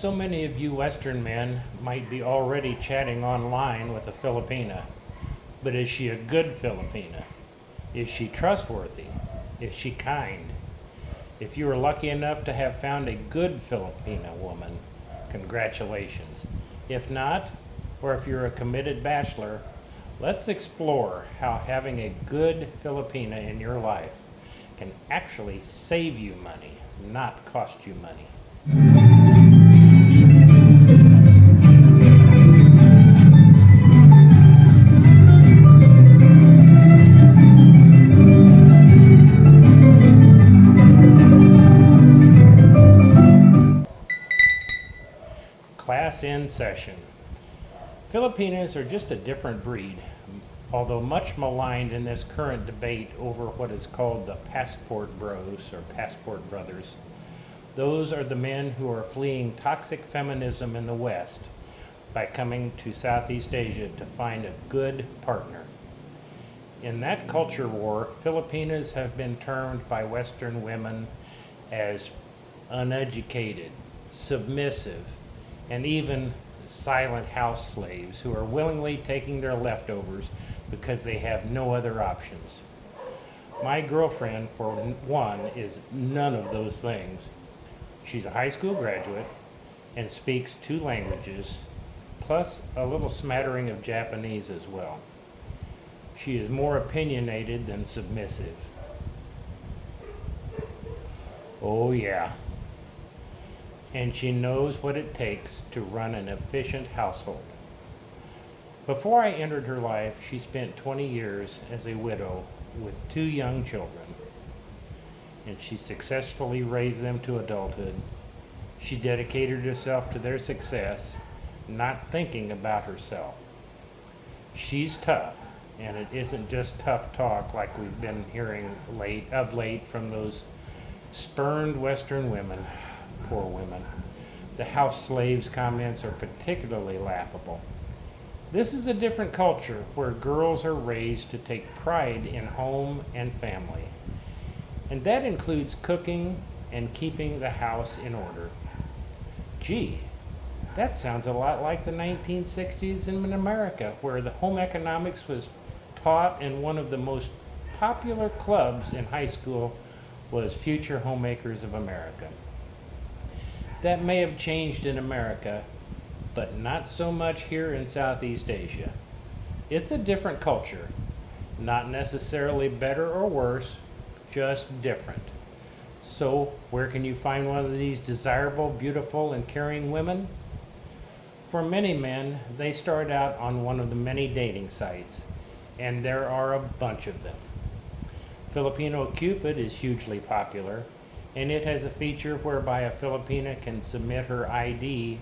So many of you Western men might be already chatting online with a Filipina, but is she a good Filipina? Is she trustworthy? Is she kind? If you are lucky enough to have found a good Filipina woman, congratulations. If not, or if you're a committed bachelor, let's explore how having a good Filipina in your life can actually save you money, not cost you money. Class in session. Filipinas are just a different breed, although much maligned in this current debate over what is called the passport bros or passport brothers. Those are the men who are fleeing toxic feminism in the West by coming to Southeast Asia to find a good partner. In that culture war, Filipinas have been termed by Western women as uneducated, submissive, and even silent house slaves who are willingly taking their leftovers because they have no other options. My girlfriend, for one, is none of those things. She's a high school graduate and speaks 2 languages, plus a little smattering of Japanese as well. She is more opinionated than submissive. Oh yeah. And she knows what it takes to run an efficient household. Before I entered her life, she spent 20 years as a widow with 2 young children, and she successfully raised them to adulthood. She dedicated herself to their success, not thinking about herself. She's tough, and it isn't just tough talk like we've been hearing of late from those spurned Western women. Poor women. The house slaves comments are particularly laughable. This is a different culture where girls are raised to take pride in home and family. And that includes cooking and keeping the house in order. Gee, that sounds a lot like the 1960s in America, where the home economics was taught, and one of the most popular clubs in high school was Future Homemakers of America. That may have changed in America, but not so much here in Southeast Asia. It's a different culture, not necessarily better or worse, just different. So, where can you find one of these desirable, beautiful, and caring women? For many men, they start out on one of the many dating sites, and there are a bunch of them. Filipino Cupid is hugely popular, and it has a feature whereby a Filipina can submit her ID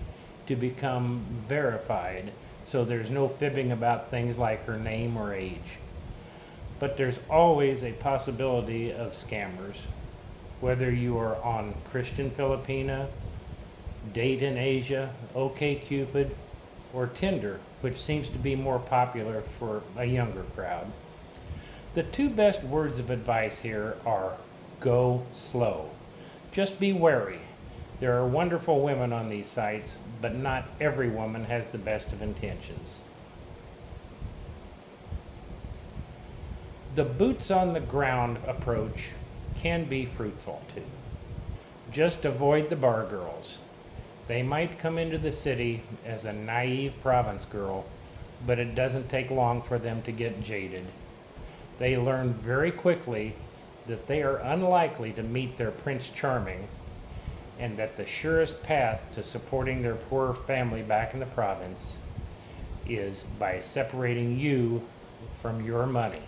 to become verified, so there's no fibbing about things like her name or age. But there's always a possibility of scammers, whether you are on Christian Filipina, Date in Asia, OkCupid, or Tinder, which seems to be more popular for a younger crowd. The 2 best words of advice here are go slow. Just be wary. There are wonderful women on these sites, but not every woman has the best of intentions. The boots on the ground approach can be fruitful too. Just avoid the bar girls. They might come into the city as a naive province girl, but it doesn't take long for them to get jaded. They learn very quickly that they are unlikely to meet their Prince Charming, and that the surest path to supporting their poor family back in the province is by separating you from your money.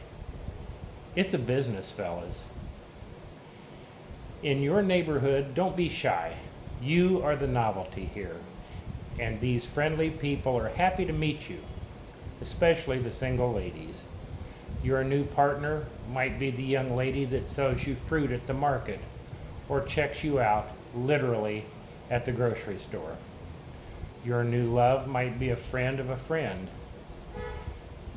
It's a business, fellas. In your neighborhood, don't be shy. You are the novelty here, and these friendly people are happy to meet you, especially the single ladies. Your new partner might be the young lady that sells you fruit at the market or checks you out, literally, at the grocery store. Your new love might be a friend of a friend.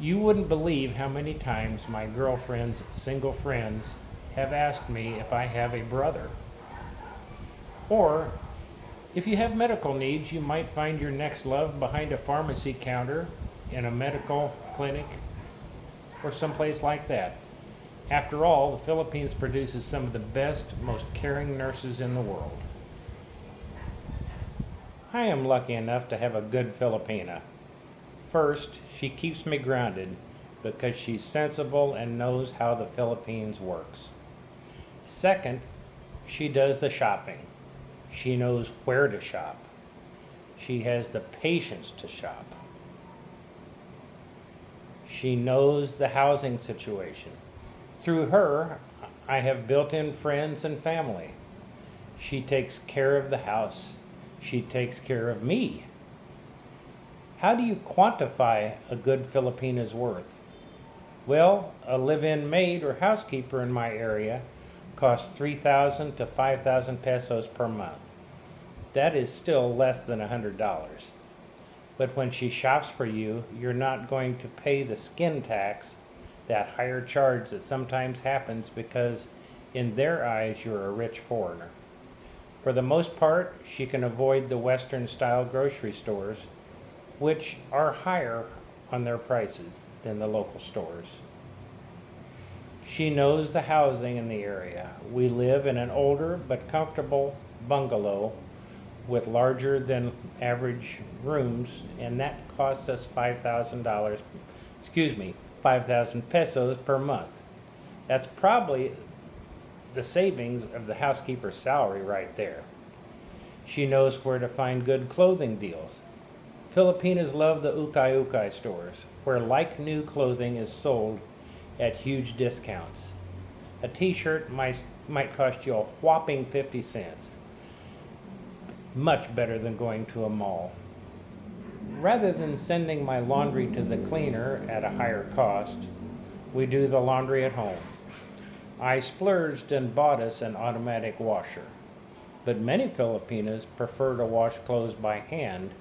You wouldn't believe how many times my girlfriend's single friends have asked me if I have a brother. Or If you have medical needs, you might find your next love behind a pharmacy counter in a medical clinic or someplace like that. After all, the Philippines produces some of the best, most caring nurses in the world. I am lucky enough to have a good Filipina. First, she keeps me grounded because she's sensible and knows how the Philippines works. Second, she does the shopping. She knows where to shop. She has the patience to shop. She knows the housing situation. Through her, I have built-in friends and family. She takes care of the house. She takes care of me. How do you quantify a good Filipina's worth? Well, a live-in maid or housekeeper in my area costs 3,000 to 5,000 pesos per month. That is still less than $100. But when she shops for you, you're not going to pay the skin tax, that higher charge that sometimes happens because in their eyes you're a rich foreigner. For the most part, she can avoid the Western-style grocery stores, which are higher on their prices than the local stores. She knows the housing in the area. We live in an older but comfortable bungalow with larger than average rooms, and that costs us $5,000 pesos per month. That's probably the savings of the housekeeper's salary right there. She knows where to find good clothing deals. Filipinas love the ukay-ukay stores, where like-new clothing is sold at huge discounts. A t-shirt might cost you a whopping 50 cents. Much better than going to a mall. Rather than sending my laundry to the cleaner at a higher cost, we do the laundry at home. I splurged and bought us an automatic washer, but many Filipinas prefer to wash clothes by hand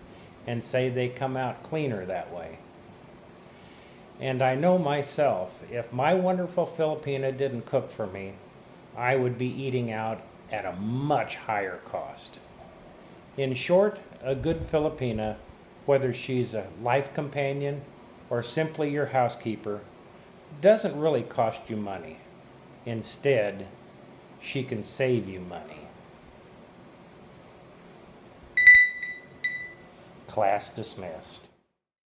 and say they come out cleaner that way. And I know myself, if my wonderful Filipina didn't cook for me, I would be eating out at a much higher cost. In short, a good Filipina, whether she's a life companion or simply your housekeeper, doesn't really cost you money. Instead, she can save you money. Class dismissed.